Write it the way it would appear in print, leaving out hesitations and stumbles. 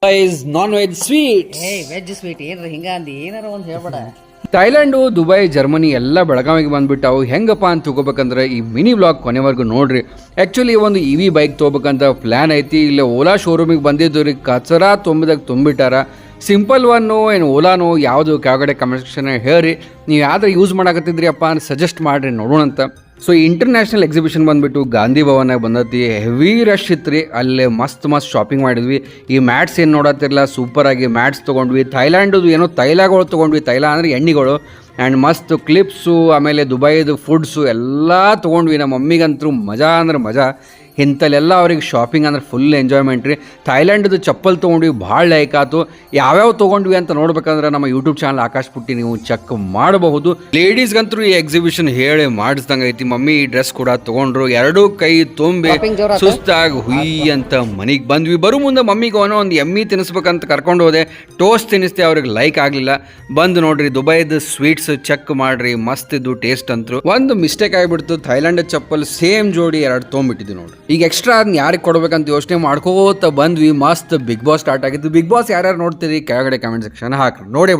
is non-veg sweets. Veg sweet ಏನ್ರಿ ಹಿಂಗ ಅಂದಿ ಏನಾರ ಒಂದ್ ಹೇಳ್ಬೇಡ. ಥೈಲ್ಯಾಂಡು, ದುಬೈ, ಜರ್ಮನಿ ಎಲ್ಲ ಬೆಳಗಾವಿಗೆ ಬಂದ್ಬಿಟ್ಟು ಹೆಂಗಪ್ಪ ಅಂತ ತಗೋಬೇಕಂದ್ರೆ ಈ ಮಿನಿ ವ್ಲಾಗ್ ಕೊನೆವರೆಗೂ ನೋಡ್ರಿ. ಆ್ಯಕ್ಚುಲಿ ಒಂದು ಇವಿ ಬೈಕ್ ತೊಗೋಬೇಕಂತ ಪ್ಲ್ಯಾನ್ ಐತಿ. ಇಲ್ಲಿ ಓಲಾ ಶೋರೂಮಿಗೆ ಬಂದಿದ್ದು ರೀ, ಕಚರಾ ತುಂಬಿಟ್ಟಾರ. ಸಿಂಪಲ್ ಒನ್ನು ಏನು ಓಲಾನೋ ಯಾವುದು ಕೆಳಗಡೆ ಕಮೆಂಟ್ ಸೆಕ್ಷನ್ ಹೇಳ್ರಿ, ನೀವು ಯಾವ್ದು ಯೂಸ್ ಮಾಡಕತ್ತಿದ್ರಿ ಅಪ್ಪ ಅಂತ ಸಜೆಸ್ಟ್ ಮಾಡಿರಿ ನೋಡೋಣಂತ. ಸೊ ಇಂಟರ್ನ್ಯಾಷನಲ್ ಎಕ್ಸಿಬಿಷನ್ ಬಂದುಬಿಟ್ಟು ಗಾಂಧಿ ಭವನಾಗ ಬಂದತಿ. ಹೆವಿ ರಶ್ ಇತ್ತು ರೀ. ಅಲ್ಲೇ ಮಸ್ತ್ ಶಾಪಿಂಗ್ ಮಾಡಿದ್ವಿ. ಈ ಮ್ಯಾಟ್ಸ್ ಏನು ನೋಡತ್ತಿರಲ್ಲ, ಸೂಪರಾಗಿ ಮ್ಯಾಟ್ಸ್ ತೊಗೊಂಡ್ವಿ. ಥೈಲ್ಯಾಂಡು ಏನೋ ತೈಲಗಳು ತೊಗೊಂಡ್ವಿ, ತೈಲ ಅಂದರೆ ಎಣ್ಣೆಗಳು. ಆ್ಯಂಡ್ ಮಸ್ತ್ ಕ್ಲಿಪ್ಸು, ಆಮೇಲೆ ದುಬೈದು ಫುಡ್ಸು ಎಲ್ಲ ತೊಗೊಂಡ್ವಿ. ನಮ್ಮ ಮಮ್ಮಿಗಂತೂ ಮಜಾ ಅಂದ್ರೆ ಮಜಾ. ಇಂಥಲ್ಲೆಲ್ಲ ಅವ್ರಿಗೆ ಶಾಪಿಂಗ್ ಅಂದ್ರೆ ಫುಲ್ ಎಂಜಾಯ್ಮೆಂಟ್ ರೀ. ಥೈಲ್ಯಾಂಡ್ದು ಚಪ್ಪಲ್ ತೊಗೊಂಡ್ವಿ, ಭಾಳ ಲೈಕ್ ಆಯ್ತು. ಯಾವ್ಯಾವ ತೊಗೊಂಡ್ವಿ ಅಂತ ನೋಡ್ಬೇಕಂದ್ರೆ ನಮ್ಮ ಯೂಟ್ಯೂಬ್ ಚಾನಲ್ ಆಕಾಶ್ ಪುಟ್ಟಿ ನೀವು ಚೆಕ್ ಮಾಡಬಹುದು. ಲೇಡೀಸ್ಗಂತೂ ಈ ಎಕ್ಸಿಬಿಷನ್ ಹೇಳಿ ಮಾಡಿಸ್ದಂಗೆ ಐತಿ. ಮಮ್ಮಿ ಈ ಡ್ರೆಸ್ ಕೂಡ ತೊಗೊಂಡ್ರು, ಎರಡೂ ಕೈ ತುಂಬಿ ಸುಸ್ತಾಗಿ ಹುಯ್ ಅಂತ ಮನೆಗೆ ಬಂದ್ವಿ. ಬರೋ ಮುಂದೆ ಮಮ್ಮಿಗೆ ಒಂದು ಎಮ್ಮಿ ತಿನ್ನಿಸ್ಬೇಕಂತ ಕರ್ಕೊಂಡು ಹೋದೆ. ಟೋಸ್ಟ್ ತಿನ್ನಿಸ್ದೆ, ಅವ್ರಿಗೆ ಲೈಕ್ ಆಗಲಿಲ್ಲ. ಬಂದು ನೋಡ್ರಿ ದುಬೈದು ಸ್ವೀಟ್ಸ್ ಚೆಕ್ ಮಾಡ್ರಿ, ಮಸ್ತ್ ಇದ್ದು ಟೇಸ್ಟ್ ಅಂತರು. ಒಂದು ಮಿಸ್ಟೇಕ್ ಆಗಿಬಿಡ್ತು, ಥೈಲ್ಯಾಂಡ್ ಚಪ್ಪಲ್ ಸೇಮ್ ಜೋಡಿ ಎರಡು ತೊಗೊಂಡ್ಬಿಟ್ಟಿದ್ವಿ ನೋಡ್ರಿ. ಈಗ ಎಕ್ಸ್ಟ್ರಾ ಅದನ್ನ ಯಾರಿಗೆ ಕೊಡ್ಬೇಕಂತ ಯೋಚನೆ ಮಾಡ್ಕೋತ ಬಂದ್ವಿ. ಮಸ್ತ್ ಬಿಗ್ ಬಾಸ್ ಸ್ಟಾರ್ಟ್ ಆಗಿತ್ತು. ಬಿಗ್ ಬಾಸ್ ಯಾರ್ಯಾರು ನೋಡ್ತೀರಿ ಕೆಳಗಡೆ ಕಮೆಂಟ್ ಸೆಕ್ಷನ್ ಹಾಕ್ರಿ, ನೋಡಿ.